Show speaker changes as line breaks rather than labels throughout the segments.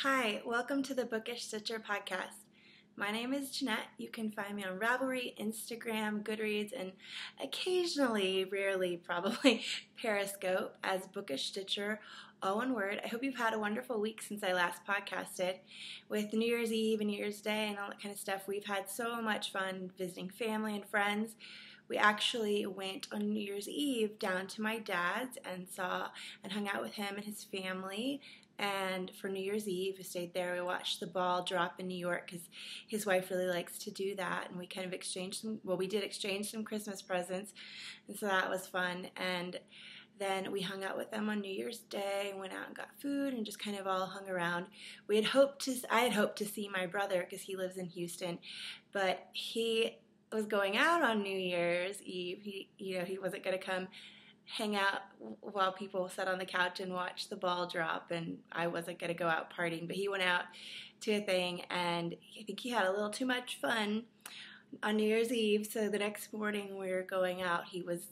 Hi, welcome to the BookishStitcher podcast. My name is Jeanette. You can find me on Ravelry, Instagram, Goodreads, and occasionally, rarely, probably Periscope as BookishStitcher, all one word. I hope you've had a wonderful week since I last podcasted. With New Year's Eve and New Year's Day and all that kind of stuff, we've had so much fun visiting family and friends. We actually went on New Year's Eve down to my dad's and saw and hung out with him and his family. And for New Year's Eve, we stayed there. We watched the ball drop in New York because his wife really likes to do that. And we kind of exchanged we did exchange some Christmas presents. And so that was fun. And then we hung out with them on New Year's Day, went out and got food and just kind of all hung around. I had hoped to see my brother because he lives in Houston, but he was going out on New Year's Eve. He wasn't going to come hang out while people sat on the couch and watched the ball drop, and I wasn't going to go out partying, but he went out to a thing, and I think he had a little too much fun on New Year's Eve, so the next morning we were going out, he was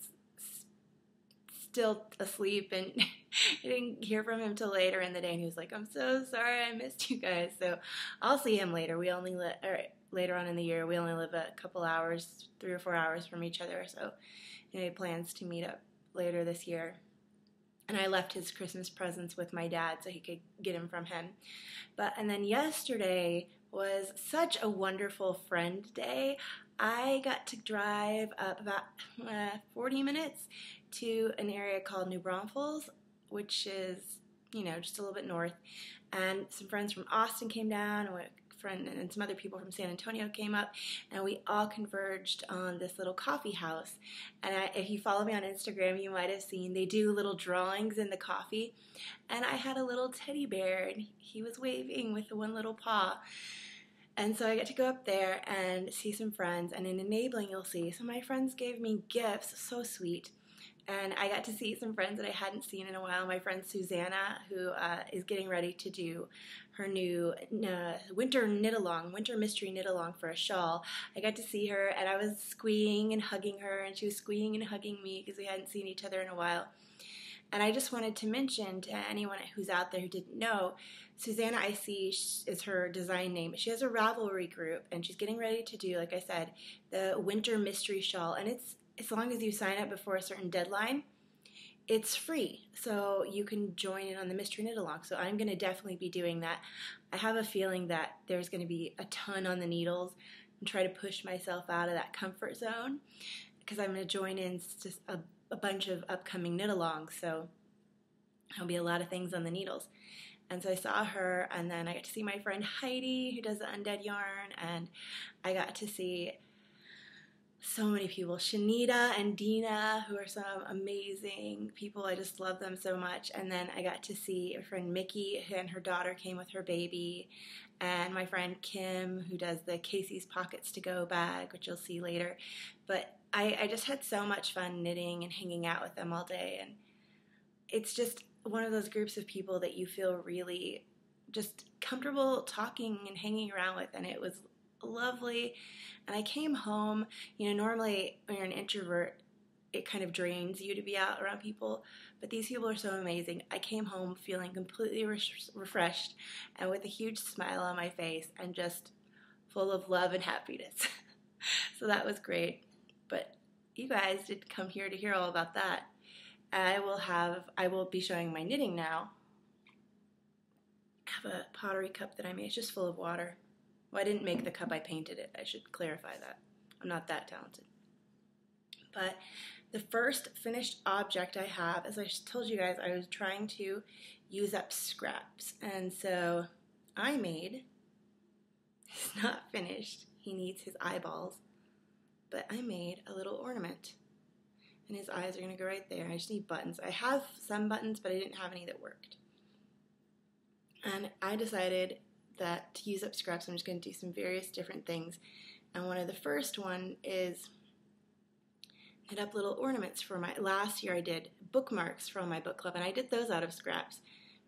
still asleep, and I didn't hear from him till later in the day, and he was like, "I'm so sorry, I missed you guys." So I'll see him later. Later on in the year, we only live a couple hours, 3 or 4 hours from each other, so he had plans to meet up later this year. And I left his Christmas presents with my dad so he could get them from him. And then yesterday was such a wonderful friend day. I got to drive up about 40 minutes to an area called New Braunfels, which is, just a little bit north. And some friends from Austin came down, and some other people from San Antonio came up, and we all converged on this little coffee house. And if you follow me on Instagram, you might have seen they do little drawings in the coffee, and I had a little teddy bear, and he was waving with one little paw. And so I got to go up there and see some friends, and in enabling you'll see, so my friends gave me gifts, so sweet. And I got to see some friends that I hadn't seen in a while. My friend Susanna, who is getting ready to do her new winter mystery knit-along for a shawl. I got to see her, and I was squeeing and hugging her, and she was squeeing and hugging me because we hadn't seen each other in a while. And I just wanted to mention to anyone who's out there who didn't know, Susanna, I see, is her design name. She has a Ravelry group, and she's getting ready to do, like I said, the winter mystery shawl. And it's, as long as you sign up before a certain deadline, it's free. So you can join in on the mystery knit-along. So I'm going to definitely be doing that. I have a feeling that there's going to be a ton on the needles and try to push myself out of that comfort zone because I'm going to join in just a bunch of upcoming knit-alongs. So there'll be a lot of things on the needles. And so I saw her, and then I got to see my friend Heidi, who does the undead yarn, and I got to see so many people, Shanita and Dina, who are some amazing people. I just love them so much. And then I got to see a friend Mickey, and her daughter came with her baby, and my friend Kim, who does the Casey's Pockets to Go bag, which you'll see later. But I just had so much fun knitting and hanging out with them all day, and it's just one of those groups of people that you feel really just comfortable talking and hanging around with, and it was lovely. And I came home, normally when you're an introvert, it kind of drains you to be out around people, but these people are so amazing. I came home feeling completely refreshed and with a huge smile on my face and just full of love and happiness. So that was great. But you guys did come here to hear all about that. I will be showing my knitting now. I have a pottery cup that I made. It's just full of water. Well, I didn't make the cup, I painted it. I should clarify that. I'm not that talented. But the first finished object I have, as I told you guys, I was trying to use up scraps. And so I made, he's not finished, he needs his eyeballs, but I made a little ornament. And his eyes are going to go right there. I just need buttons. I have some buttons, but I didn't have any that worked. And I decided that to use up scraps, I'm just going to do some various different things. And one of the first one is knit up little ornaments for last year I did bookmarks for my book club, and I did those out of scraps.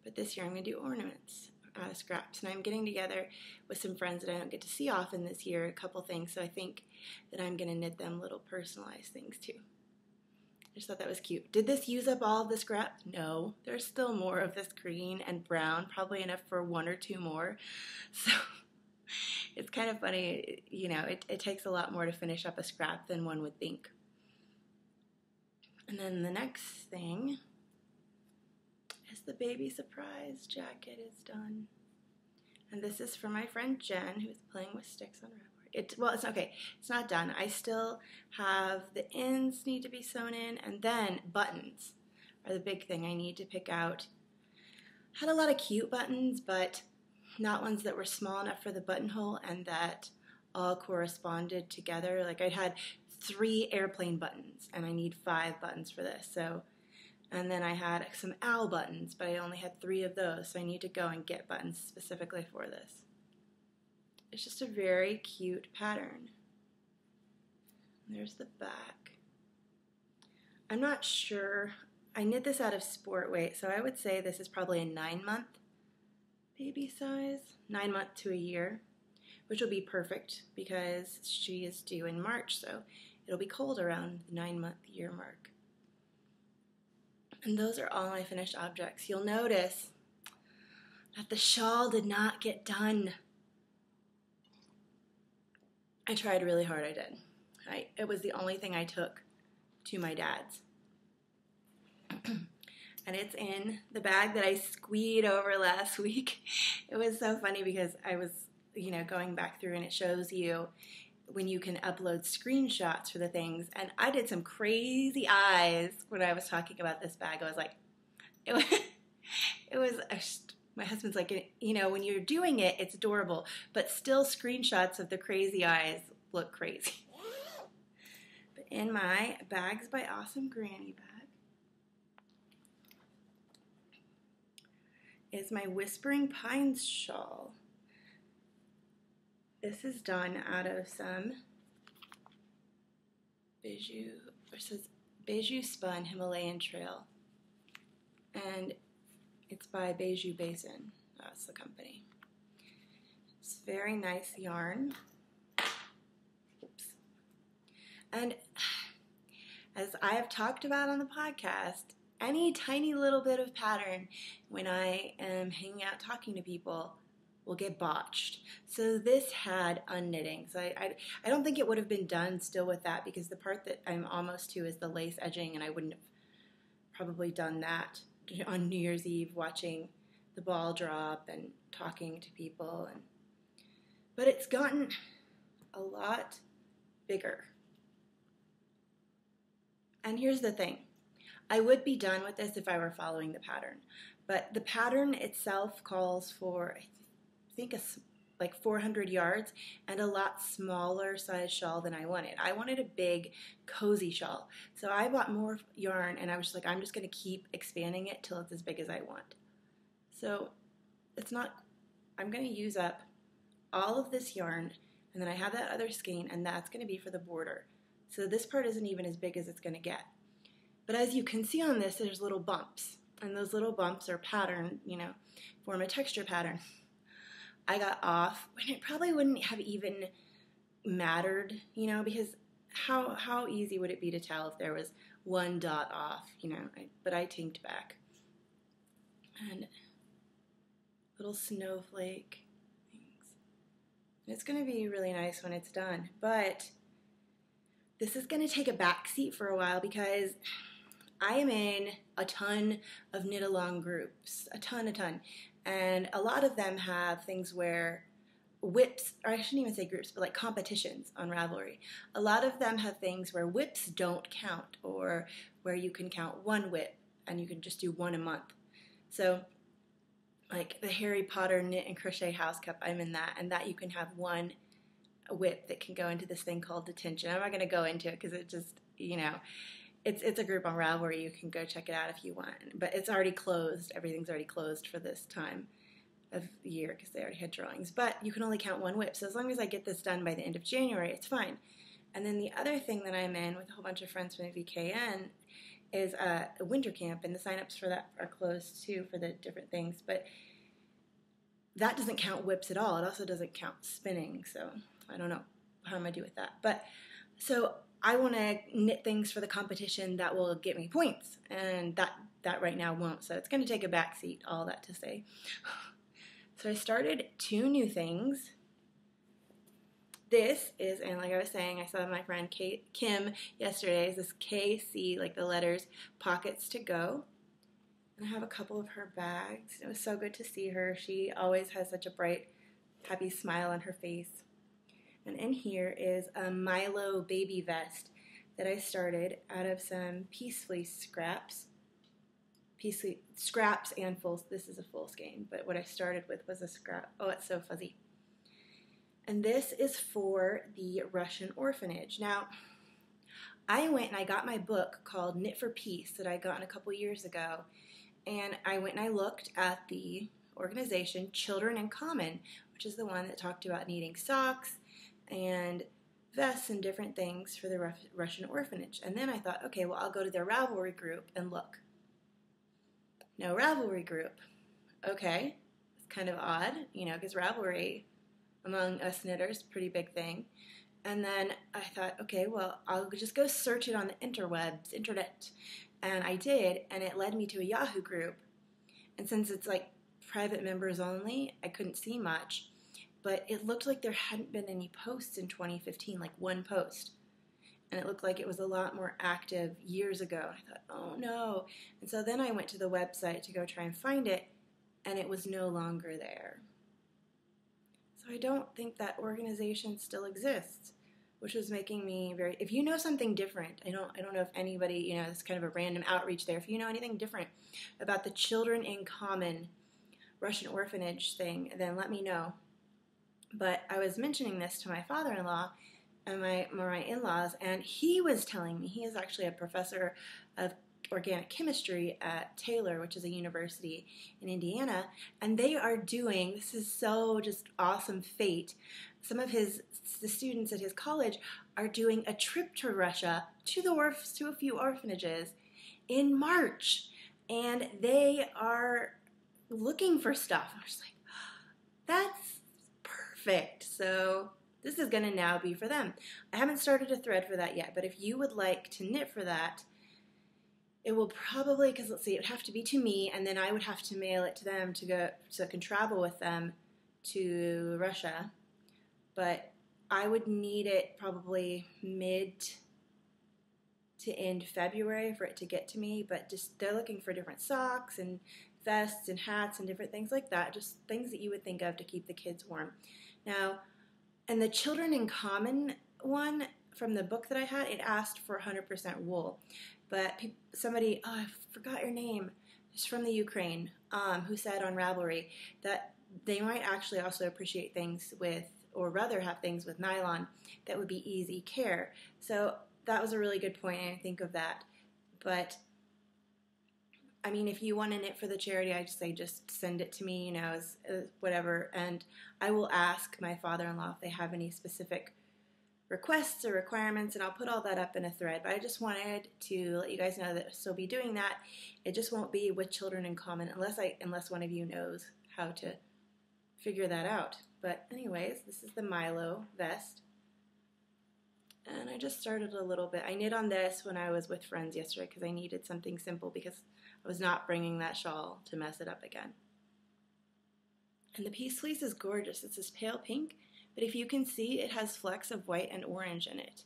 But this year I'm going to do ornaments out of scraps. And I'm getting together with some friends that I don't get to see often this year, a couple things, so I think that I'm going to knit them little personalized things too. just thought that was cute. Did this use up all of the scrap? No, there's still more of this green and brown, probably enough for 1 or 2 more. So it's kind of funny, you know, it takes a lot more to finish up a scrap than one would think. And then the next thing is the baby surprise jacket is done. And this is for my friend Jen, who's playing with sticks on Ravelry. Well, it's okay. It's not done. I still have the ends need to be sewn in, and then buttons are the big thing I need to pick out. Had a lot of cute buttons, but not ones that were small enough for the buttonhole and that all corresponded together. Like I had 3 airplane buttons, and I need 5 buttons for this. So, and then I had some owl buttons, but I only had 3 of those, so I need to go and get buttons specifically for this. It's just a very cute pattern. There's the back. I'm not sure. I knit this out of sport weight, so I would say this is probably a 9-month baby size, 9 month to a year, which will be perfect because she is due in March, so it'll be cold around the 9-month year mark. And those are all my finished objects. You'll notice that the shawl did not get done. I tried really hard, I did. It was the only thing I took to my dad's. And it's in the bag that I squeed over last week. It was so funny because I was, you know, going back through and it shows you when you can upload screenshots for the things. And I did some crazy eyes when I was talking about this bag. I was like, my husband's like, you know, when you're doing it, it's adorable, but still screenshots of the crazy eyes look crazy. But in my Bags by Awesome Granny bag is my Whispering Pines shawl. This is done out of some Bijou Spun Himalayan Trail. And it's by Bijou Basin. That's the company. It's very nice yarn. Oops. And as I have talked about on the podcast, any tiny little bit of pattern when I am hanging out talking to people will get botched. So this had unknitting. So I don't think it would have been done still with that because the part that I'm almost to is the lace edging, and I wouldn't have probably done that on New Year's Eve watching the ball drop and talking to people. But it's gotten a lot bigger. And here's the thing. I would be done with this if I were following the pattern. But the pattern itself calls for, I think, like 400 yards and a lot smaller size shawl than I wanted. I wanted a big, cozy shawl. So I bought more yarn, and I was just like, I'm just going to keep expanding it till it's as big as I want. So it's not, I'm going to use up all of this yarn, and then I have that other skein, and that's going to be for the border. So this part isn't even as big as it's going to get. But as you can see on this, there's little bumps, and those little bumps are pattern, you know, form a texture pattern. I got off when it probably wouldn't have even mattered, you know, because how easy would it be to tell if there was one dot off, you know, but I tinked back. And little snowflake things. And it's going to be really nice when it's done, but this is going to take a back seat for a while because I am in a ton of knit-along groups, a ton. And a lot of them have things where whips, or I shouldn't even say groups, but like competitions on Ravelry. A lot of them have things where whips don't count, or where you can count one whip and you can just do one a month. So like the Harry Potter Knit and Crochet House Cup, I'm in that, and that you can have one whip that can go into this thing called detention. I'm not going to go into it because it just, you know, it's a group on Ravelry. You can go check it out if you want. But it's already closed. Everything's already closed for this time of the year because they already had drawings. But you can only count one whip. So as long as I get this done by the end of January, it's fine. And then the other thing that I'm in with a whole bunch of friends from the VKN is a winter camp. And the signups for that are closed too for the different things. But that doesn't count whips at all. It also doesn't count spinning. So I don't know how I'm going to do with that. But so I want to knit things for the competition that will get me points, and that right now won't, so it's going to take a back seat, all that to say. So I started 2 new things. This is, and like I was saying, I saw my friend Kim yesterday, is this KC, like the letters, Pockets to Go. And I have a couple of her bags. It was so good to see her. She always has such a bright, happy smile on her face. And in here is a Mylo baby vest that I started out of some piece fleece scraps. Scraps and full, this is a full skein, but what I started with was a scrap. Oh, it's so fuzzy. And this is for the Russian orphanage. Now, I went and I got my book called Knit for Peace that I got a couple years ago. And I went and I looked at the organization Children in Common, which is the one that talked about needing socks and vests and different things for the Russian orphanage. And then I thought, okay, well, I'll go to their Ravelry group and look. No Ravelry group. Okay, it's kind of odd, you know, because Ravelry, among us knitters, pretty big thing. And then I thought, okay, well, I'll just go search it on the interwebs, internet. And I did, and it led me to a Yahoo group. And since it's like private members only, I couldn't see much. But it looked like there hadn't been any posts in 2015, like one post. And it looked like it was a lot more active years ago. I thought, oh no. And so then I went to the website to go try and find it, and it was no longer there. So I don't think that organization still exists, which was making me very, if you know something different, I don't know if anybody, you know, it's kind of a random outreach there. If you know anything different about the Children in Common Russian orphanage thing, then let me know. But I was mentioning this to my father-in-law and my in-laws, and he was telling me, he is actually a professor of organic chemistry at Taylor, which is a university in Indiana, and they are doing, this is so just awesome fate, some of the students at his college are doing a trip to Russia to a few orphanages in March, and they are looking for stuff. I was like, that's perfect. So this is going to now be for them. I haven't started a thread for that yet, but if you would like to knit for that, it will probably, because let's see, it would have to be to me, and then I would have to mail it to them to go, so I can travel with them to Russia. But I would need it probably mid to end February for it to get to me. But just they're looking for different socks and vests and hats and different things like that, just things that you would think of to keep the kids warm. Now, and the Children in Common one from the book that I had, it asked for 100% wool. But somebody, oh, I forgot your name, it's from the Ukraine, who said on Ravelry that they might actually also appreciate things with, or rather have things with nylon that would be easy care. So that was a really good point, I didn't think of that. But, I mean, if you want to knit for the charity, I just say just send it to me, you know, as whatever, and I will ask my father-in-law if they have any specific requests or requirements, and I'll put all that up in a thread. But I just wanted to let you guys know that I'll still be doing that. It just won't be with Children in Common unless one of you knows how to figure that out. But anyways, this is the Mylo Vest. And I just started a little bit. I knit on this when I was with friends yesterday because I needed something simple because I was not bringing that shawl to mess it up again. And the piece fleece is gorgeous. It's this pale pink, but if you can see, it has flecks of white and orange in it.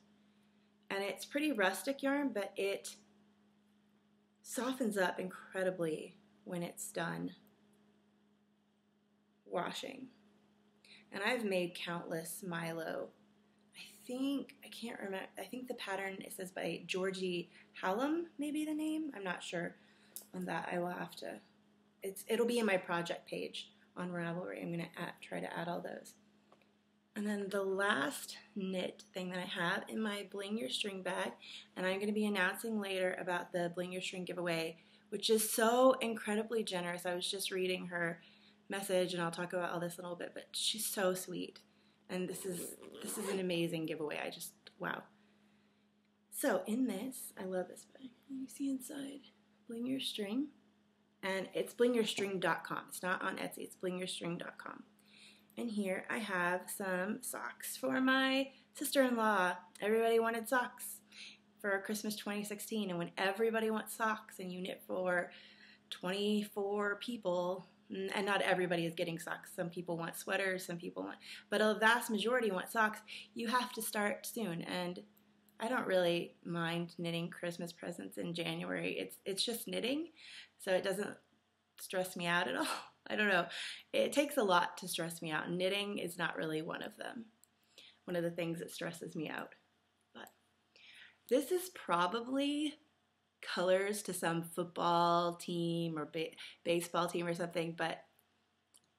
And it's pretty rustic yarn, but it softens up incredibly when it's done washing. And I've made countless Mylo. I can't remember, I think the pattern, it says by Georgie Hallam, maybe the name, I'm not sure on that. I will have to, it'll be in my project page on Ravelry. I'm going to try to add all those. And then the last knit thing that I have in my Bling Your String bag, and I'm going to be announcing later about the Bling Your String giveaway, which is so incredibly generous. I was just reading her message, and I'll talk about all this a little bit, but she's so sweet. And this is an amazing giveaway. I just, wow. So in this, I love this bag. You see inside, Bling Your String. And it's blingyourstring.com. It's not on Etsy, it's blingyourstring.com. And here I have some socks for my sister-in-law. Everybody wanted socks. for Christmas 2016, and when everybody wants socks and you knit for 24 people, and not everybody is getting socks. Some people want sweaters, some people want, but a vast majority want socks. You have to start soon, and I don't really mind knitting Christmas presents in January. It's just knitting, so it doesn't stress me out at all. I don't know. It takes a lot to stress me out. Knitting is not really one of them. One of the things that stresses me out. But this is probably colors to some football team or baseball team or something, but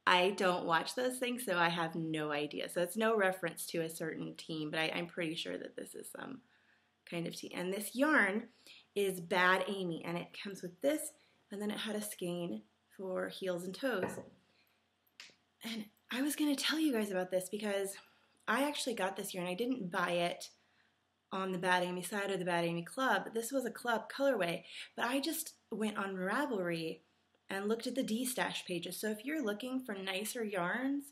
I don't watch those things, so I have no idea. So it's no reference to a certain team, but I'm pretty sure that this is some kind of team. And this yarn is Bad Amy, and it comes with this, and then it had a skein for heels and toes. And I was going to tell you guys about this because I actually got this yarn. I didn't buy it on the Bad Amy side or the Bad Amy Club. This was a club colorway, but I just went on Ravelry and looked at the D-stash pages. So if you're looking for nicer yarns,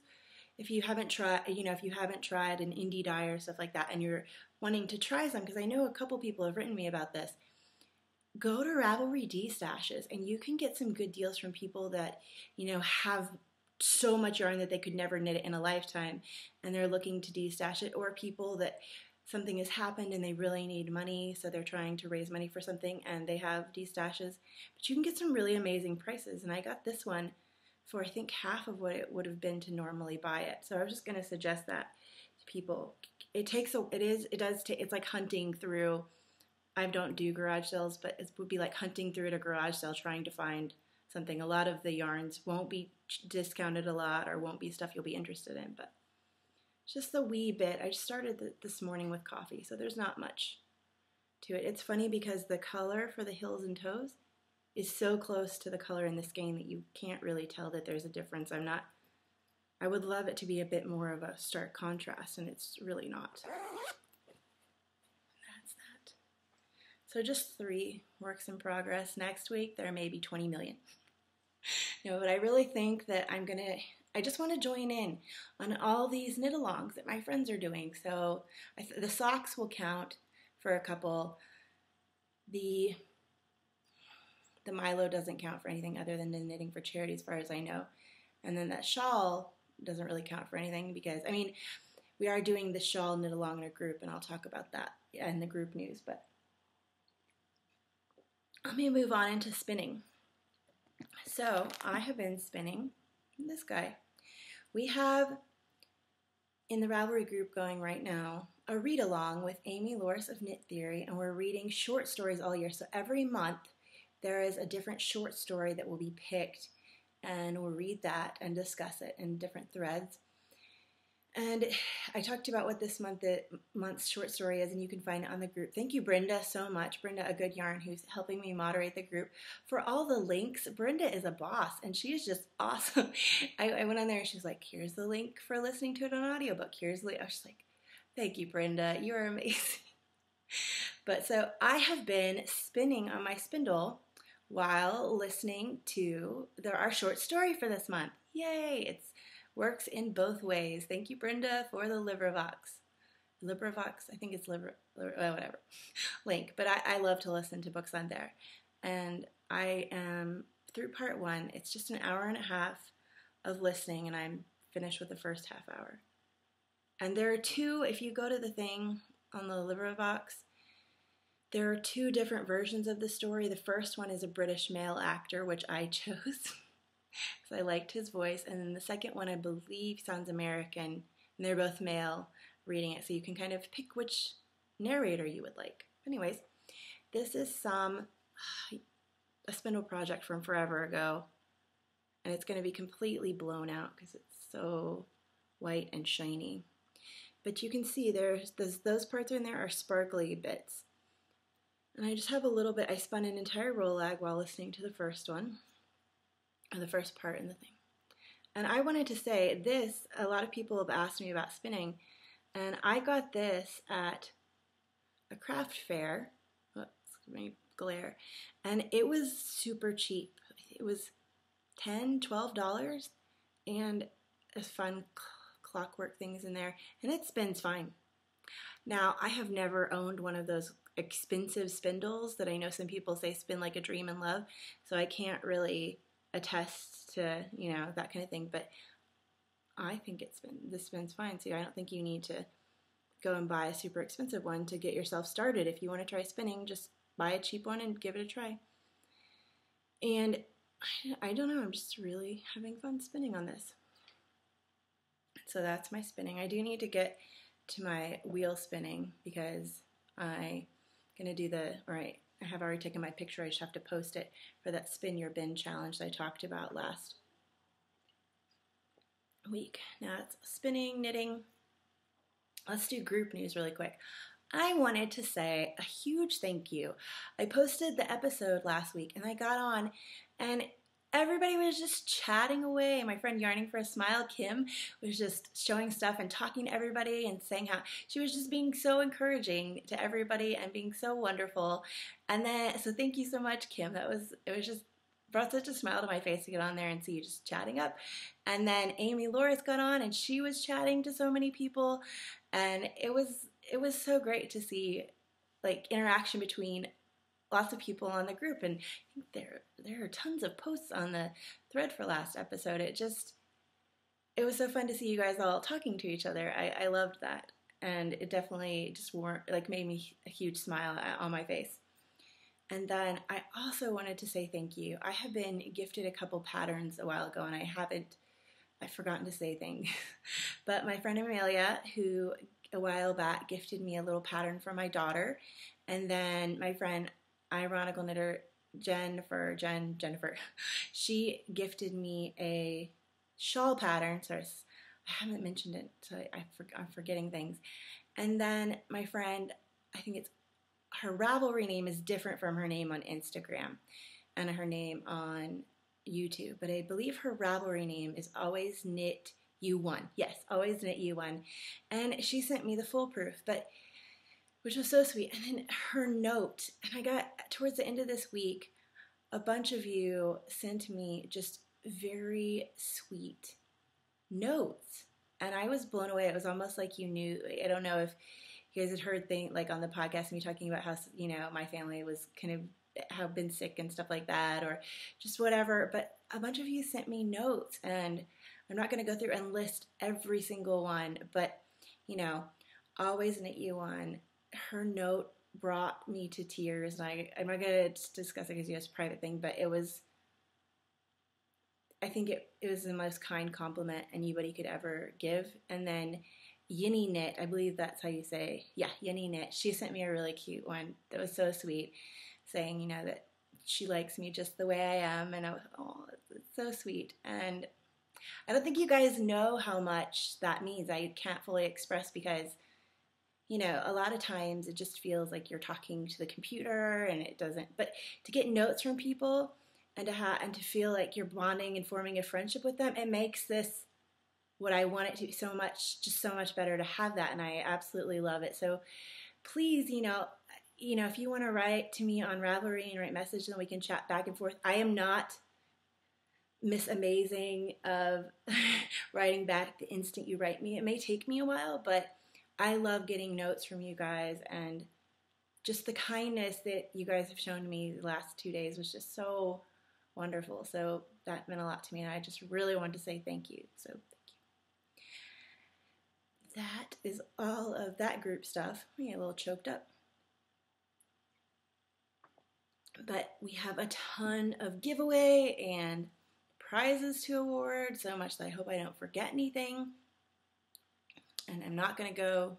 if you haven't tried, if you haven't tried an indie dye or stuff like that, and you're wanting to try some, because I know a couple people have written me about this, go to Ravelry D-stashes, and you can get some good deals from people that, have so much yarn that they could never knit it in a lifetime, and they're looking to D-stash it, or people that something has happened and they really need money, so they're trying to raise money for something and they have D-stashes. But you can get some really amazing prices, and I got this one for I think half of what it would have been to normally buy it. So I was just going to suggest that to people. It's like hunting through, I don't do garage sales, but it would be like hunting through at a garage sale trying to find something. A lot of the yarns won't be discounted a lot or won't be stuff you'll be interested in, but just a wee bit. I just started this morning with coffee, so there's not much to it. It's funny because the color for the heels and toes is so close to the color in the skein that you can't really tell that there's a difference. I would love it to be a bit more of a stark contrast, and it's really not. That's that. So just 3 works in progress. Next week, there may be 20 million. But I really think that I just want to join in on all these knit-alongs that my friends are doing. So the socks will count for a couple. The Mylo doesn't count for anything other than the knitting for charity as far as I know. And then that shawl doesn't really count for anything because, we are doing the shawl knit-along in a group, and I'll talk about that in the group news. But let me move on into spinning. So I have been spinning this guy. We have in the Ravelry group going right now a read-along with Amy Loris of Knit Theory, and we're reading short stories all year. So every month there is a different short story that will be picked, and we'll read that and discuss it in different threads. And I talked about what this month's short story is, and you can find it on the group. Thank you, Brenda, so much. Brenda, a good yarn, who's helping me moderate the group. For all the links, Brenda is a boss, and she is just awesome. I went on there, and she's like, here's the link for listening to it on audiobook. Here's the link. I was just like, thank you, Brenda. You are amazing. But so I have been spinning on my spindle while listening to our short story for this month. Yay! It works in both ways. Thank you, Brenda, for the LibriVox. I think it's whatever, link. But I love to listen to books on there. And I am through part 1. It's just an hour and a half of listening, and I'm finished with the first half hour. And there are 2, if you go to the thing on the LibriVox, there are 2 different versions of the story. The first one is a British male actor, which I chose because I liked his voice. And then the second one, I believe, sounds American, and they're both male reading it. So you can kind of pick which narrator you would like. Anyways, this is a spindle project from forever ago, and it's going to be completely blown out because it's so white and shiny. But you can see those parts in there are sparkly bits. And I just have a little bit. I spun an entire roll lag while listening to the first one, or the first part in the thing. And I wanted to say this, a lot of people have asked me about spinning, and I got this at a craft fair. Oops, let me glare. And it was super cheap. It was $10, $12, and there's fun clockwork things in there, and it spins fine. Now, I have never owned one of those expensive spindles that I know some people say spin like a dream and love. So I can't really attest to, that kind of thing. But I think this spins fine. So I don't think you need to go and buy a super expensive one to get yourself started. If you want to try spinning, just buy a cheap one and give it a try. And I don't know, I'm just really having fun spinning on this. So that's my spinning. I do need to get to my wheel spinning because I'm going to do I have already taken my picture. I just have to post it for that Spin Your Bin challenge that I talked about last week. Now it's spinning, knitting. Let's do group news really quick. I wanted to say a huge thank you. I posted the episode last week and I got on and everybody was just chatting away. My friend Yarning for a Smile, Kim, was just showing stuff and talking to everybody and saying how she was just being so encouraging to everybody and being so wonderful. And then, so thank you so much, Kim. It was just brought such a smile to my face to get on there and see you just chatting up. And then Amy Loris got on and she was chatting to so many people. And it was so great to see like interaction between lots of people on the group, and I think there are tons of posts on the thread for last episode. It was so fun to see you guys all talking to each other. I loved that, and it definitely just made me a huge smile on my face. And then I also wanted to say thank you. I have been gifted a couple patterns a while ago, and I've forgotten to say things. But my friend Amelia, who a while back gifted me a little pattern for my daughter, and then my friend Ironical Knitter Jennifer, she gifted me a shawl pattern. Sorry, I haven't mentioned it, so I'm forgetting things. And then my friend, I think her Ravelry name is different from her name on Instagram and her name on YouTube, but I believe her Ravelry name is Always Knit You1. Yes, Always Knit You1. And she sent me the foolproof, which was so sweet. And then her note, and I got, towards the end of this week, a bunch of you sent me just very sweet notes. And I was blown away. It was almost like you knew. I don't know if you guys had heard things like on the podcast, me talking about how, my family was kind of, have been sick and stuff like that, or just whatever. But a bunch of you sent me notes, and I'm not going to go through and list every single one, but, Always Knit You One. Her note brought me to tears, and I'm not going to discuss it because it's a private thing, but I think it was the most kind compliment anybody could ever give. And then Yinny Knit, I believe that's how you say, Yinny Knit, she sent me a really cute one that was so sweet, saying, that she likes me just the way I am, and I was, it's so sweet. And I don't think you guys know how much that means. I can't fully express because a lot of times it just feels like you're talking to the computer and it doesn't. But to get notes from people and to feel like you're bonding and forming a friendship with them, it makes this what I want it to be so much better to have that. And I absolutely love it. So please, if you want to write to me on Ravelry and write messages, then we can chat back and forth. I am not Miss Amazing of writing back the instant you write me. It may take me a while, but I love getting notes from you guys, and just the kindness that you guys have shown me the last 2 days was just so wonderful. So that meant a lot to me, and I just really wanted to say thank you. So thank you. That is all of that group stuff. I get a little choked up. But we have a ton of giveaway and prizes to award, so much that I hope I don't forget anything. And I'm not going to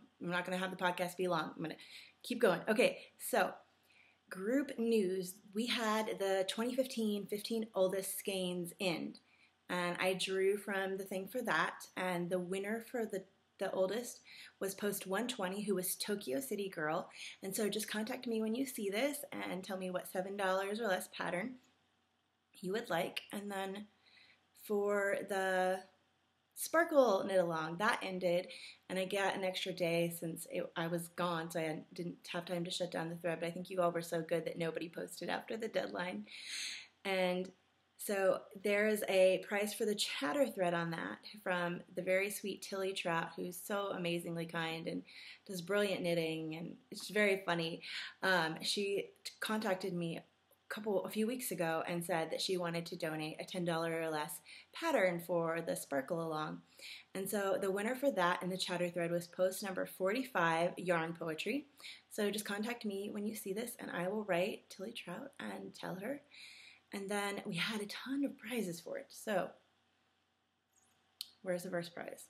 have the podcast be long. I'm going to keep going. Okay, so group news. We had the 2015 15 Oldest Skeins in, and I drew from the thing for that, and the winner for the oldest was post 120, who was Tokyo City Girl. And so just contact me when you see this and tell me what $7 or less pattern you would like. And then for the Sparkle Knit Along, that ended, and I got an extra day since I was gone, so I didn't have time to shut down the thread, but I think you all were so good that nobody posted after the deadline. And So there is a prize for the chatter thread on that from the very sweet Tilly Trout, who's so amazingly kind and does brilliant knitting, and it's very funny. She contacted me a few weeks ago and said that she wanted to donate a $10 or less pattern for the Sparkle Along. And so the winner for that in the chatter thread was post number 45, Yarn Poetry. So just contact me when you see this and I will write Tilly Trout and tell her. And then we had a ton of prizes for it. So where's the first prize?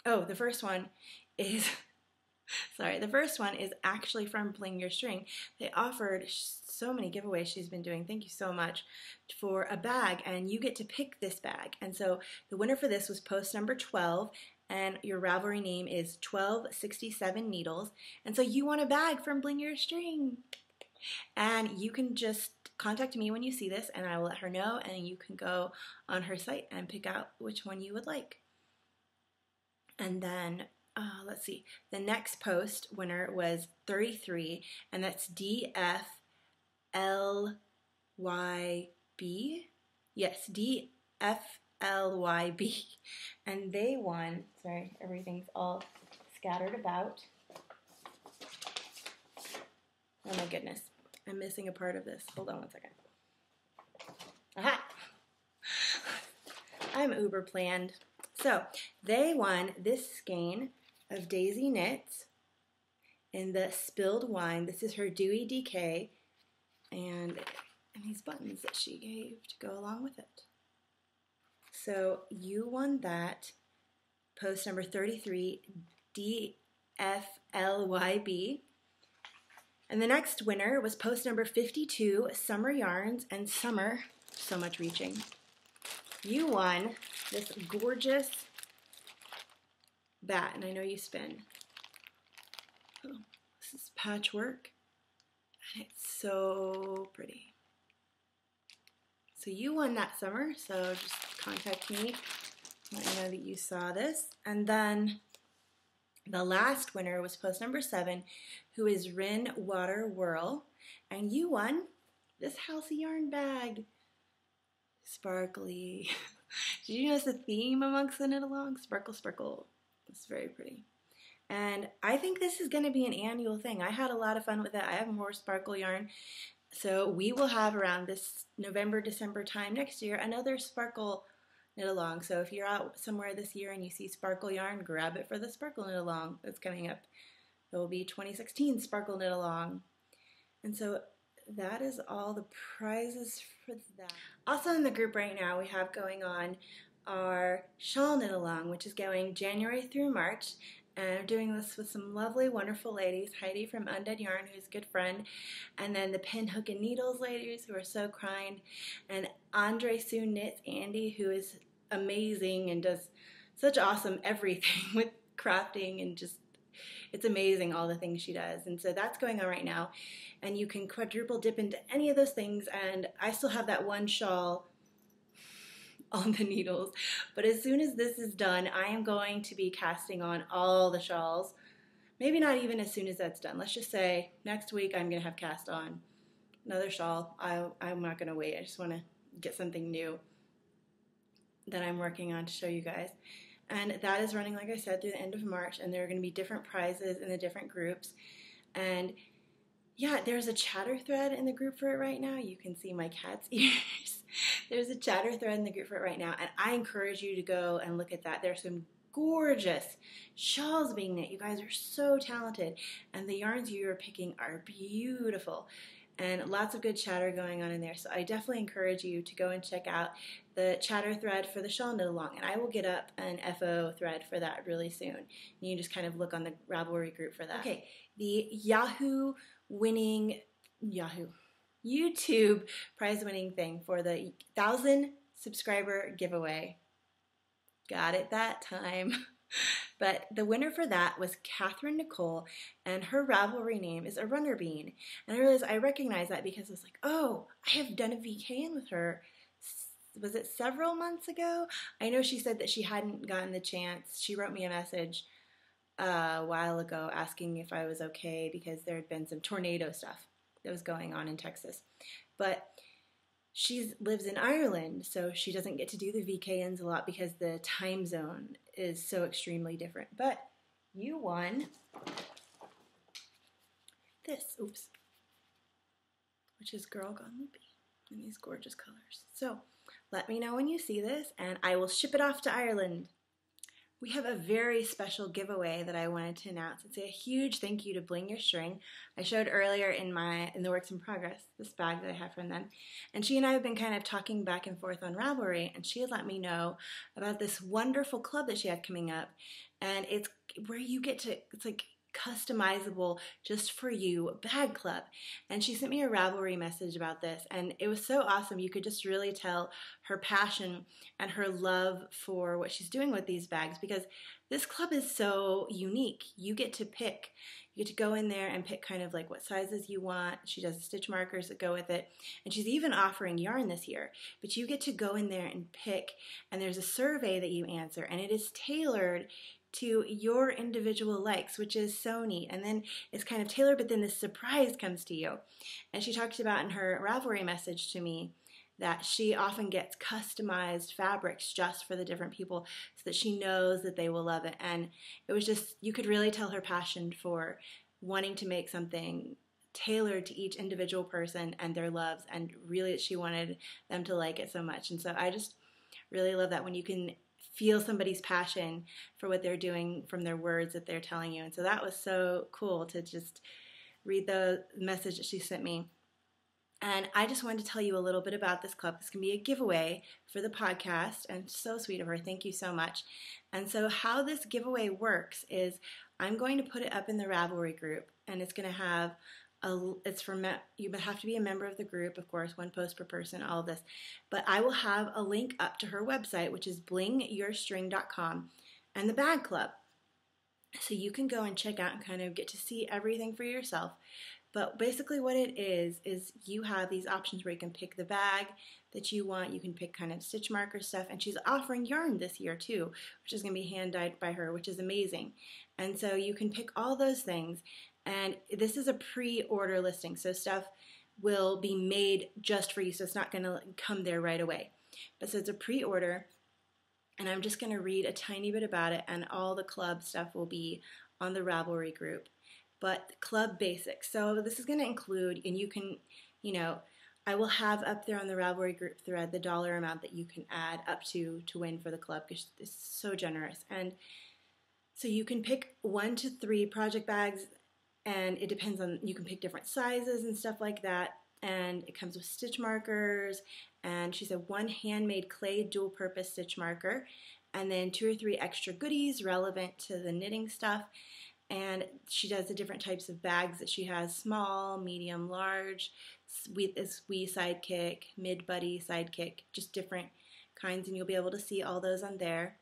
Oh, the first one is the first one is actually from Bling Your String. They offered so many giveaways she's been doing. Thank you so much for a bag, and you get to pick this bag. And so the winner for this was post number 12, and your Ravelry name is 1267 Needles. And so you want a bag from Bling Your String. And you can just contact me when you see this, and I will let her know, and you can go on her site and pick out which one you would like. And then let's see, the next post winner was 33, and that's DFLYB. Yes, DFLYB. And they won, sorry, everything's all scattered about. Oh my goodness, I'm missing a part of this. Hold on one second. Aha! I'm uber planned. So, they won this skein of Daisy Knits in the Spilled Wine. This is her Dewy DK, and these buttons that she gave to go along with it. So, you won that, post number 33, DFLYB. And the next winner was post number 52, Summer Yarns, and Summer, so much reaching. You won this gorgeous bat, and I know you spin. Oh, this is patchwork, and it's so pretty. So you won that, Summer, so just contact me, let me know that you saw this. And then the last winner was post number 7, who is Rin Water Whirl, and you won this Halcyon yarn bag. Sparkly. Did you notice the theme amongst the knit along? Sparkle, sparkle. It's very pretty. And I think this is going to be an annual thing. I had a lot of fun with it. I have more sparkle yarn. So we will have around this November, December time next year another sparkle knit along. So if you're out somewhere this year and you see sparkle yarn, grab it for the sparkle knit along that's coming up. There will be 2016 sparkle knit along. And so that is all the prizes for that. Also in the group right now we have going on our Shawl knit along, which is going January through March. And I'm doing this with some lovely, wonderful ladies. Heidi from Undead Yarn, who's a good friend. And then the Pin, Hook, and Needles ladies, who are so kind. And Andre Sue Knits, Andy, who is amazing and does such awesome everything with crafting and just, it's amazing all the things she does. And so that's going on right now. And you can quadruple dip into any of those things. And I still have that one shawl on the needles, but as soon as this is done, I am going to be casting on all the shawls. Maybe not even as soon as that's done. Let's just say next week I'm going to have cast on another shawl. I'm not going to wait. I just want to get something new that I'm working on to show you guys. And that is running, like I said, through the end of March, and there are going to be different prizes in the different groups. And yeah, there's a chatter thread in the group for it right now. You can see my cat's ears. There's a chatter thread in the group for it right now, and I encourage you to go and look at that. There's some gorgeous shawls being knit. You guys are so talented, and the yarns you are picking are beautiful, and lots of good chatter going on in there. So I definitely encourage you to go and check out the chatter thread for the shawl knit along, and I will get up an FO thread for that really soon. You can just kind of look on the Ravelry group for that. Okay, the YouTube prize winning thing for the 1,000 subscriber giveaway. Got it that time. But the winner for that was Catherine Nicole, and her Ravelry name is a runner bean. And I realized I recognize that because I was like, oh, I have done a VK in with her. Was it several months ago? I know she said that she hadn't gotten the chance. She wrote me a message a while ago asking if I was okay because there had been some tornado stuff that was going on in Texas. But she lives in Ireland, so she doesn't get to do the VKNs a lot because the time zone is so extremely different. But you won this, which is Girl Gone Loopy in these gorgeous colors. So let me know when you see this, and I will ship it off to Ireland. We have a very special giveaway that I wanted to announce. It's a huge thank you to Bling Your String. I showed earlier in the Works in Progress this bag that I have from them. And she and I have been kind of talking back and forth on Ravelry, and she had let me know about this wonderful club that she had coming up. And it's where you get to, it's like customizable just for you bag club. And she sent me a Ravelry message about this, and it was so awesome. You could just really tell her passion and her love for what she's doing with these bags, because this club is so unique. You get to pick, you get to go in there and pick kind of like what sizes you want. She does stitch markers that go with it, and she's even offering yarn this year. But you get to go in there and pick, and there's a survey that you answer, and it is tailored to your individual likes, which is so neat. And then it's kind of tailored, but then the surprise comes to you. And she talked about in her Ravelry message to me that she often gets customized fabrics just for the different people so that she knows that they will love it. And it was just, you could really tell her passion for wanting to make something tailored to each individual person and their loves, and really she wanted them to like it so much. And so I just really love that when you can feel somebody's passion for what they're doing from their words that they're telling you. And so that was so cool to just read the message that she sent me. And I just wanted to tell you a little bit about this club. This can be a giveaway for the podcast, and so sweet of her. Thank you so much. And so how this giveaway works is I'm going to put it up in the Ravelry group, and it's going to have you have to be a member of the group, of course, 1 post per person, all of this. But I will have a link up to her website, which is blingyourstring.com, and the bag club. So you can go and check out and kind of get to see everything for yourself. But basically what it is you have these options where you can pick the bag that you want. You can pick kind of stitch marker stuff, and she's offering yarn this year too, which is going to be hand dyed by her, which is amazing. And so you can pick all those things. And this is a pre-order listing, so stuff will be made just for you, so it's not going to come there right away. But so it's a pre-order, and I'm just going to read a tiny bit about it, and all the club stuff will be on the Ravelry group. But club basics, so this is going to include, and you can, I will have up there on the Ravelry group thread the dollar amount that you can add up to win for the club, because it's so generous. And so you can pick 1 to 3 project bags, and it depends on, you can pick different sizes and stuff like that, and it comes with stitch markers, and she said 1 handmade clay dual purpose stitch marker, and then 2 or 3 extra goodies relevant to the knitting stuff. And she does the different types of bags that she has: small, medium, large, sweet sidekick, mid buddy sidekick, just different kinds, and you'll be able to see all those on there.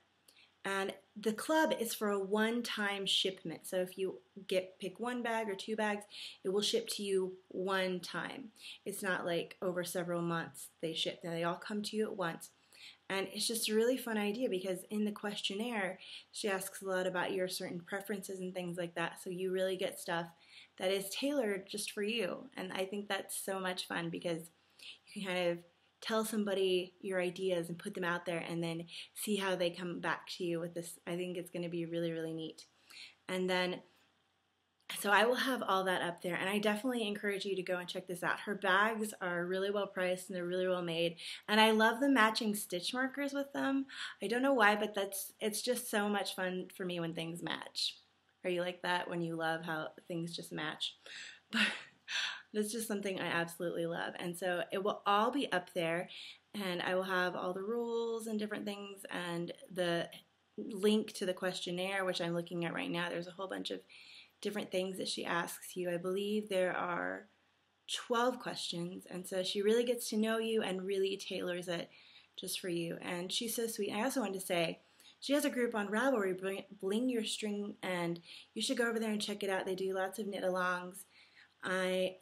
And the club is for a one-time shipment. So if you pick 1 bag or 2 bags, it will ship to you one time. It's not like over several months they ship. Now they all come to you at once. And it's just a really fun idea, because in the questionnaire, she asks a lot about your certain preferences and things like that. So you really get stuff that is tailored just for you. And I think that's so much fun, because you can kind of tell somebody your ideas and put them out there, and then see how they come back to you with this. I think it's going to be really, really neat. And then, so I will have all that up there, and I definitely encourage you to go and check this out. Her bags are really well priced, and they're really well made, and I love the matching stitch markers with them. I don't know why, but it's just so much fun for me when things match. Are you like that, when you love how things just match? But that's just something I absolutely love. And so it will all be up there, and I will have all the rules and different things, and the link to the questionnaire, which I'm looking at right now. There's a whole bunch of different things that she asks you. I believe there are 12 questions, and so she really gets to know you and really tailors it just for you. And she's so sweet. I also wanted to say, she has a group on Ravelry, Bling Your String, and you should go over there and check it out. They do lots of knit-alongs. I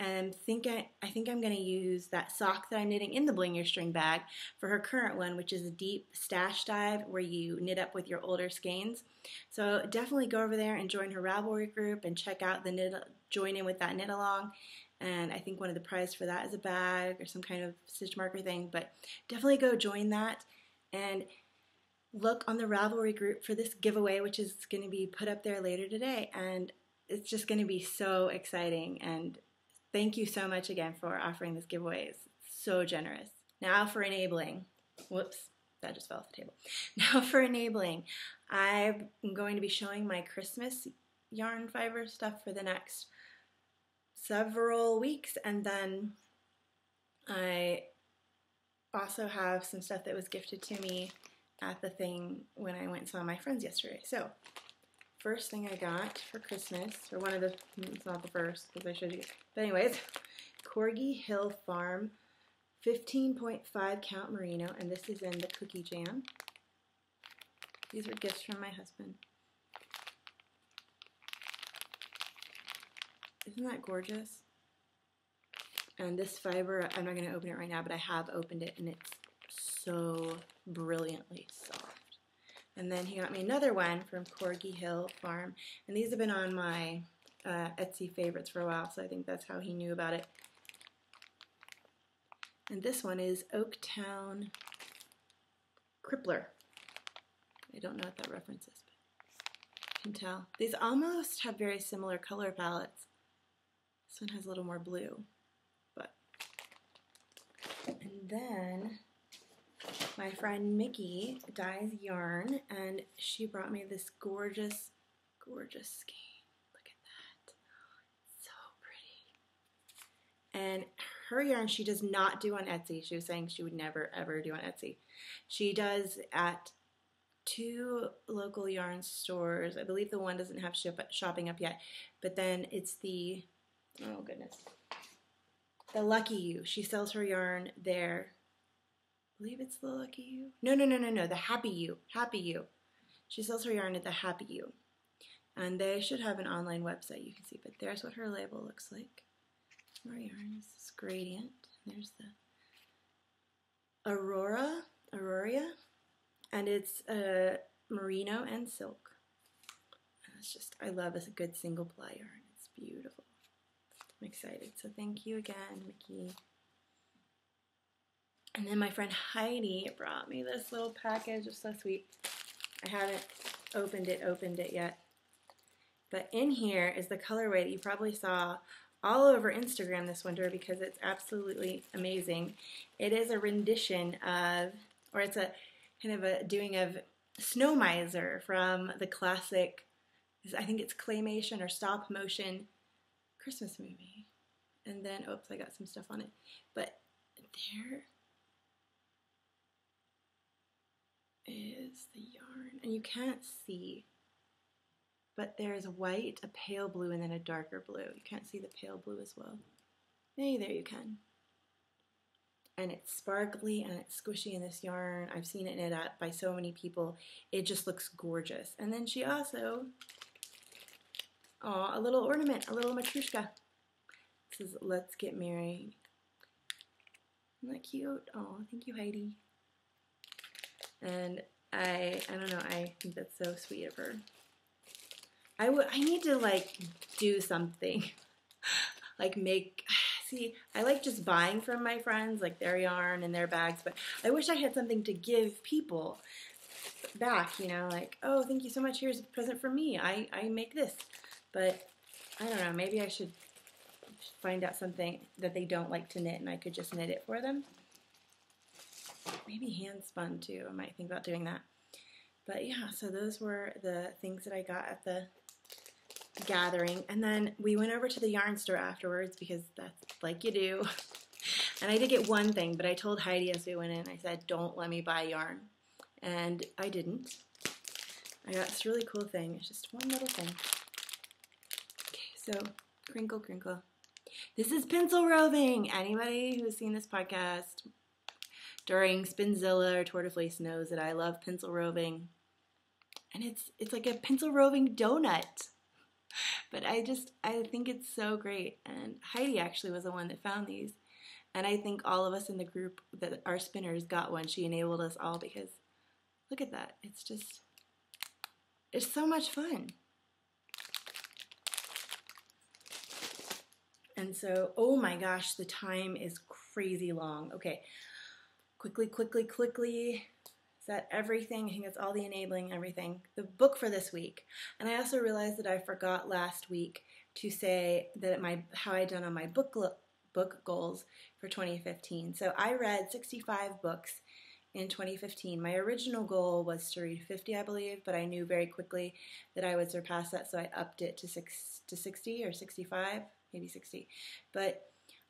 think I'm going to use that sock that I'm knitting in the Bling Your String bag for her current one, which is a deep stash dive where you knit up with your older skeins. So definitely go over there and join her Ravelry group and check out join in with that knit along. And I think one of the prizes for that is a bag or some kind of stitch marker thing. But definitely go join that and look on the Ravelry group for this giveaway, which is going to be put up there later today. And it's just going to be so exciting. And thank you so much again for offering this giveaway. It's so generous. Now for enabling. Whoops, that just fell off the table. Now for enabling, I'm going to be showing my Christmas yarn fiber stuff for the next several weeks, and then I also have some stuff that was gifted to me at the thing when I went and saw my friends yesterday. So first thing I got for Christmas, or one of the, it's not the first because I showed you, but anyways, Corgi Hill Farm 15.5 count merino, and this is in the cookie jam. These were gifts from my husband. Isn't that gorgeous? And this fiber, I'm not going to open it right now, but I have opened it, and it's so brilliantly soft. And then he got me another one from Corgi Hill Farm, and these have been on my Etsy favorites for a while, so I think that's how he knew about it. And this one is Oaktown Crippler. I don't know what that reference is, but I can tell. These almost have very similar color palettes. This one has a little more blue, but. And then my friend Mickey dyes yarn, and she brought me this gorgeous, gorgeous skein. Look at that. So pretty. And her yarn she does not do on Etsy. She was saying she would never ever do on Etsy. She does at 2 local yarn stores. I believe the one doesn't have shopping up yet, but then it's the, oh goodness, the Lucky You. She sells her yarn there. I believe it's the Lucky You. No, the Happy You. Happy You. She sells her yarn at the Happy You. And they should have an online website you can see, but there's what her label looks like. More yarn is this gradient. There's the Auroria, and it's merino and silk. And it's just, I love a good single ply yarn. It's beautiful. I'm excited. So thank you again, Mickey. And then my friend Heidi brought me this little package. It's so sweet. I haven't opened it yet. But in here is the colorway that you probably saw all over Instagram this winter because it's absolutely amazing. It is a rendition of, or it's a kind of a doing of Snow Miser from the classic, I think it's claymation or stop motion Christmas movie. And then, oops, I got some stuff on it. But there is the yarn, and you can't see, but there's white, a pale blue, and then a darker blue. You can't see the pale blue as well. Maybe there you can. And it's sparkly and it's squishy in this yarn. I've seen it knit up by so many people. It just looks gorgeous. And then she also, a little ornament, a little matryoshka. This is Let's Get Married. Isn't that cute? Oh, thank you, Heidi. And I don't know, I think that's so sweet of her. I need to like do something, like see, I like just buying from my friends, like their yarn and their bags, but I wish I had something to give people back, you know, like, oh, thank you so much, here's a present for me, I make this. But I don't know, maybe I should find out something that they don't like to knit and I could just knit it for them. Maybe hand spun too, I might think about doing that. But yeah, so those were the things that I got at the gathering. And then we went over to the yarn store afterwards because that's like you do. And I did get one thing, but I told Heidi as we went in, I said, don't let me buy yarn. And I didn't. I got this really cool thing. It's just one little thing. Okay, so crinkle, crinkle. This is pencil roving. Anybody who's seen this podcast during Spinzilla or Tour de Fleece knows that I love pencil roving. And it's like a pencil roving donut. But I think it's so great. And Heidi actually was the one that found these. And I think all of us in the group that are spinners got one. She enabled us all because look at that. It's so much fun. And so, oh my gosh, the time is crazy long. Okay, quickly. Is that everything? I think that's all the enabling, everything. The book for this week. And I also realized that I forgot last week to say that how I done on my book goals for 2015. So I read 65 books in 2015. My original goal was to read 50, I believe, but I knew very quickly that I would surpass that, so I upped it to 60 or 65, maybe 60. But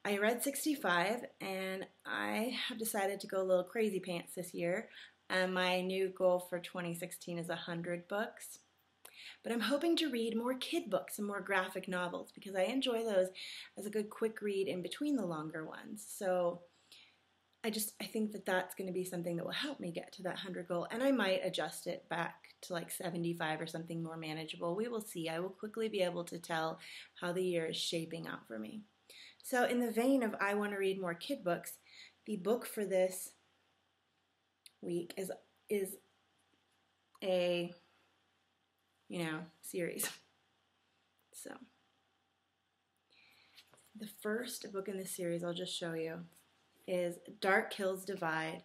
I read 65, and I have decided to go a little crazy pants this year, and my new goal for 2016 is 100 books. But I'm hoping to read more kid books and more graphic novels because I enjoy those as a good quick read in between the longer ones. So I think that that's going to be something that will help me get to that 100 goal, and I might adjust it back to like 75 or something more manageable. We will see. I will quickly be able to tell how the year is shaping out for me. So in the vein of I want to read more kid books, the book for this week is a, series. So the first book in this series I'll just show you is Dark Hills Divide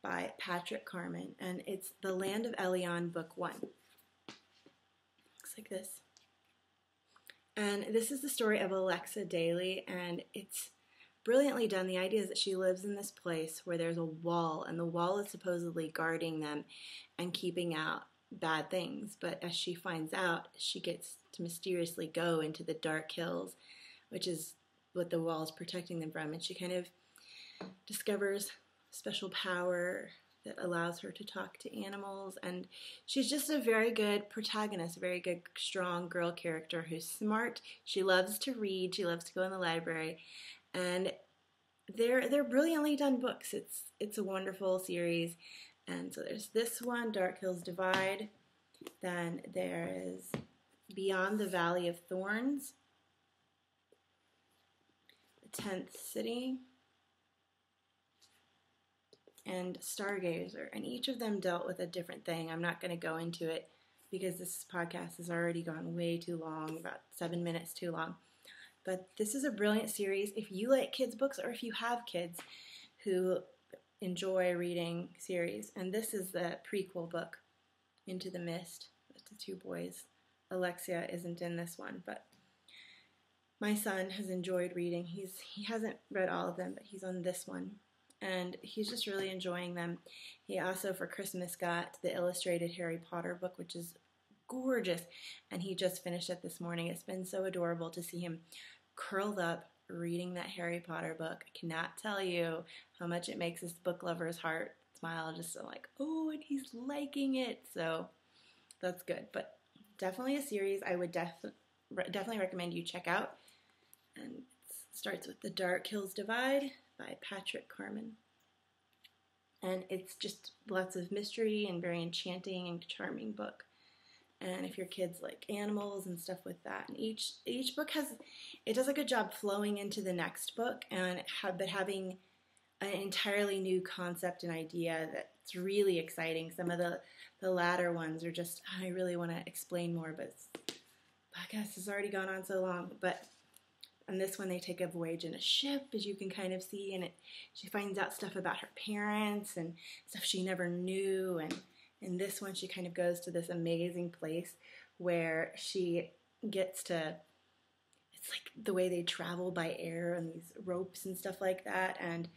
by Patrick Carman, and it's the Land of Elyon book 1. Looks like this. And this is the story of Alexa Daly, and it's brilliantly done. The idea is that she lives in this place where there's a wall, and the wall is supposedly guarding them and keeping out bad things. But as she finds out, she gets to mysteriously go into the dark hills, which is what the wall is protecting them from. And she kind of discovers special power that allows her to talk to animals, and she's just a very good protagonist, a very good, strong girl character who's smart. She loves to read, she loves to go in the library, and they're brilliantly done books. It's a wonderful series. And so there's this one, Dark Hills Divide. Then there is Beyond the Valley of Thorns, The 10th City, and Stargazer, and each of them dealt with a different thing. I'm not going to go into it because this podcast has already gone way too long, about 7 minutes too long. But this is a brilliant series. If you like kids' books, or if you have kids who enjoy reading series, and this is the prequel book, Into the Mist, with the two boys. Alexia isn't in this one, but my son has enjoyed reading. He hasn't read all of them, but he's on this one, and he's just really enjoying them. He also, for Christmas, got the illustrated Harry Potter book, which is gorgeous, and he just finished it this morning. It's been so adorable to see him curled up reading that Harry Potter book. I cannot tell you how much it makes this book lover's heart smile, just so like, oh, and he's liking it. So that's good, but definitely a series I would definitely recommend you check out. And it starts with The Dark Hills Divide by Patrick Carman. And it's just lots of mystery and very enchanting and charming book. And if your kids like animals and stuff with that, and each book does a good job flowing into the next book, but having an entirely new concept and idea that's really exciting. Some of the latter ones are just, I really want to explain more, but the podcast has already gone on so long. But on this one, they take a voyage in a ship, as you can kind of see, and she finds out stuff about her parents and stuff she never knew. And in this one, she kind of goes to this amazing place where she gets to, it's like the way they travel by air and these ropes and stuff like that, and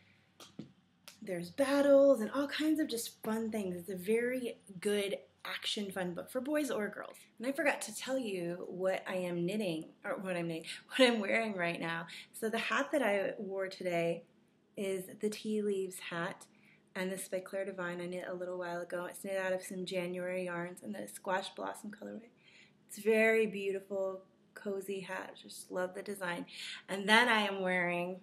there's battles and all kinds of just fun things. It's a very good action fun book for boys or girls. And I forgot to tell you what I am knitting, or what I'm wearing right now. So the hat that I wore today is the Tea Leaves hat, and this is by Claire Devine. I knit a little while ago. It's knit out of some January yarns in the Squash Blossom colorway. It's very beautiful, cozy hat. Just love the design. And then I am wearing,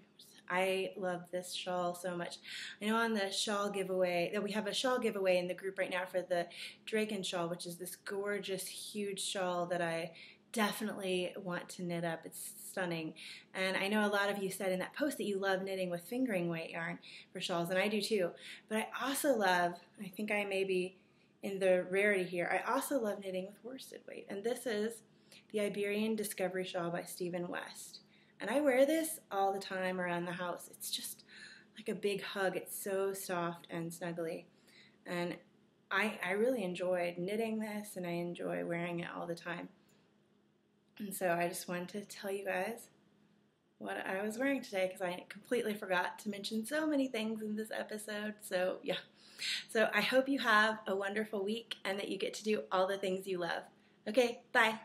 I love this shawl so much. I know on the shawl giveaway, that we have a shawl giveaway in the group right now for the Draken shawl, which is this gorgeous, huge shawl that I definitely want to knit up. It's stunning. And I know a lot of you said in that post that you love knitting with fingering weight yarn for shawls, and I do too. But I also love, I think I may be in the rarity here, I also love knitting with worsted weight. And this is the Iberian Discovery Shawl by Stephen West, And I wear this all the time around the house. It's just like a big hug. It's so soft and snuggly. And I really enjoyed knitting this, and I enjoy wearing it all the time. And so I just wanted to tell you guys what I was wearing today, because I completely forgot to mention so many things in this episode. So yeah. So I hope you have a wonderful week and that you get to do all the things you love. Okay, bye.